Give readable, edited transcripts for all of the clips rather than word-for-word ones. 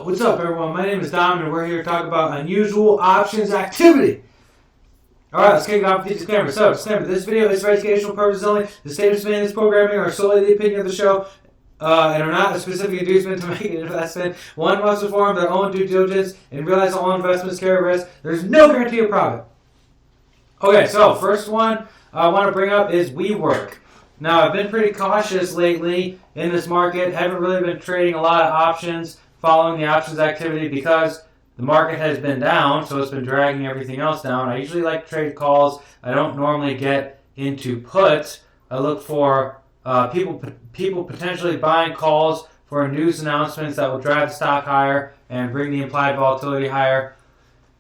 what's up everyone? My name is Dom and we're here to talk about unusual options activity. Alright, let's kick it off with the disclaimer. So, disclaimer, this video is for educational purposes only. The statements made in this programming are solely the opinion of the show and are not a specific inducement to make an investment. One must perform their own due diligence and realize all investments carry risk. There's no guarantee of profit. Okay, so first one I want to bring up is WeWork. Now, I've been pretty cautious lately in this market. Haven't really been trading a lot of options, following the options activity because the market has been down, so it's been dragging everything else down. I usually like to trade calls. I don't normally get into puts. I look for people potentially buying calls for news announcements that will drive the stock higher and bring the implied volatility higher.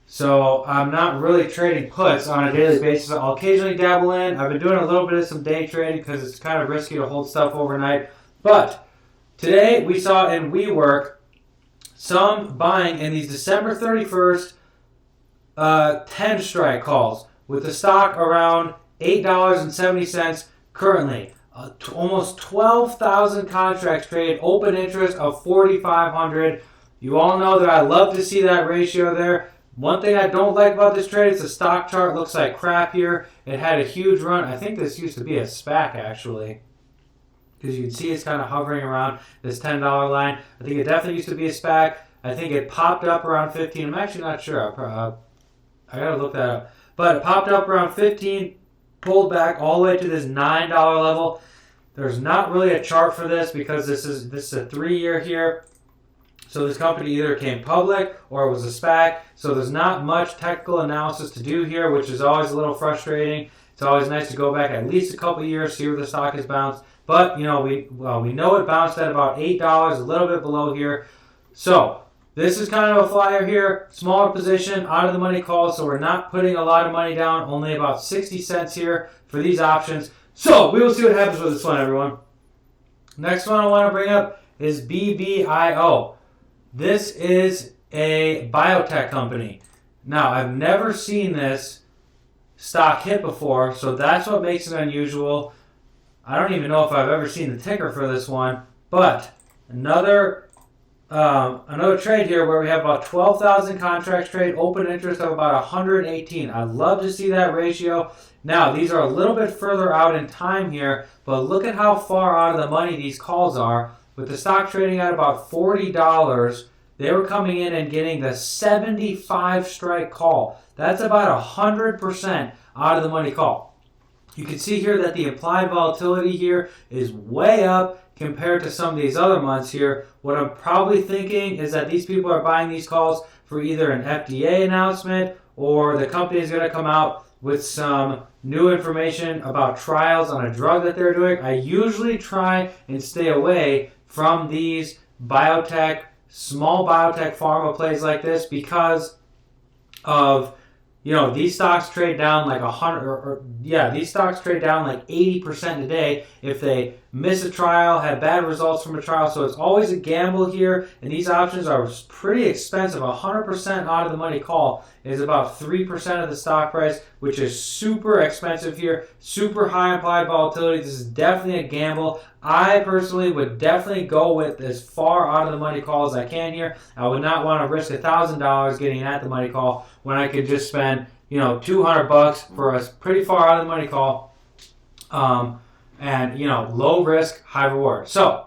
So I'm not really trading puts on a daily basis. I'll occasionally dabble in. I've been doing a little bit of some day trading because it's kind of risky to hold stuff overnight. But today we saw in WeWork some buying in these December 31st 10 strike calls with the stock around $8.70 currently. Almost 12,000 contracts traded, open interest of 4,500. You all know that I love to see that ratio there. One thing I don't like about this trade is the stock chart looks like crap here. It had a huge run. I think this used to be a SPAC actually, because you can see it's kind of hovering around this $10 line. I think it definitely used to be a SPAC. I think it popped up around 15. I'm actually not sure. I got to look that up. But it popped up around 15, pulled back all the way to this $9 level. There's not really a chart for this because this is a 3-year here. So this company either came public or it was a SPAC. So there's not much technical analysis to do here, which is always a little frustrating. It's always nice to go back at least a couple years, see where the stock has bounced. But, you know, we know it bounced at about $8, a little bit below here. So this is kind of a flyer here, smaller position, out of the money call. So we're not putting a lot of money down, only about 60 cents here for these options. So we will see what happens with this one, everyone. Next one I want to bring up is BBIO. This is a biotech company. Now, I've never seen this stock hit before, so that's what makes it unusual. I don't even know if I've ever seen the ticker for this one, but another trade here where we have about 12,000 contracts trade, open interest of about 118. I'd love to see that ratio. Now, these are a little bit further out in time here, but look at how far out of the money these calls are. With the stock trading at about $40, they were coming in and getting the 75 strike call. That's about 100% out of the money call. You can see here that the implied volatility here is way up compared to some of these other months here. What I'm probably thinking is that these people are buying these calls for either an FDA announcement or the company is going to come out with some new information about trials on a drug that they're doing. I usually try and stay away from these biotech, small biotech pharma plays like this because of, you know, these stocks trade down like these stocks trade down like 80% a day if they miss a trial, have bad results from a trial. So it's always a gamble here, and these options are pretty expensive. 100% out of the money call is about 3% of the stock price, which is super expensive here, super high implied volatility. This is definitely a gamble. I personally would definitely go with as far out of the money call as I can here. I would not want to risk $1,000 getting at the money call when I could just spend, you know, $200 for a pretty far out of the money call. And, you know, low risk, high reward. So,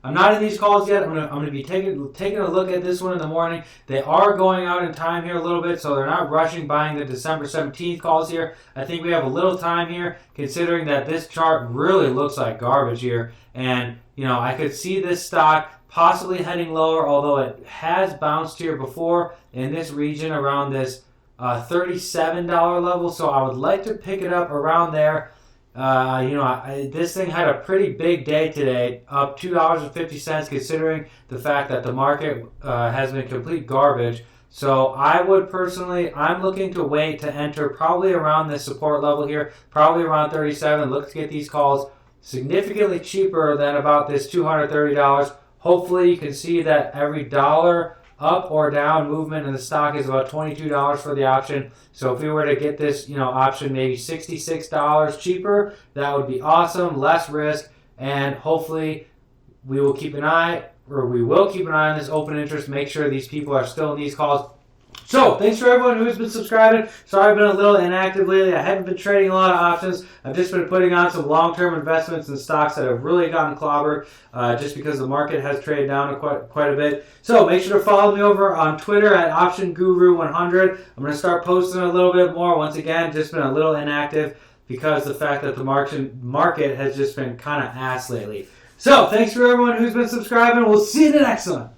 I'm not in these calls yet. I'm gonna be taking a look at this one in the morning. They are going out in time here a little bit, so they're not rushing buying the December 17th calls here. I think we have a little time here, considering that this chart really looks like garbage here. And, you know, I could see this stock possibly heading lower, although it has bounced here before in this region around this $37 level. So I would like to pick it up around there. This thing had a pretty big day today, up $2.50, considering the fact that the market has been complete garbage. So I would personally, I'm looking to wait to enter probably around this support level here, probably around 37. Look to get these calls significantly cheaper than about this $230. Hopefully you can see that every dollar up or down movement in the stock is about $22 for the option. So if we were to get this, you know, option maybe $66 cheaper, that would be awesome, less risk, and hopefully we will keep an eye we will keep an eye on this open interest, make sure these people are still in these calls. So, thanks for everyone who's been subscribing. Sorry I've been a little inactive lately. I haven't been trading a lot of options. I've just been putting on some long-term investments in stocks that have really gotten clobbered just because the market has traded down quite a bit. So, make sure to follow me over on Twitter at OptionGuru100. I'm going to start posting a little bit more. Once again, just been a little inactive because the fact that the market has just been kind of ass lately. So, thanks for everyone who's been subscribing. We'll see you in the next one.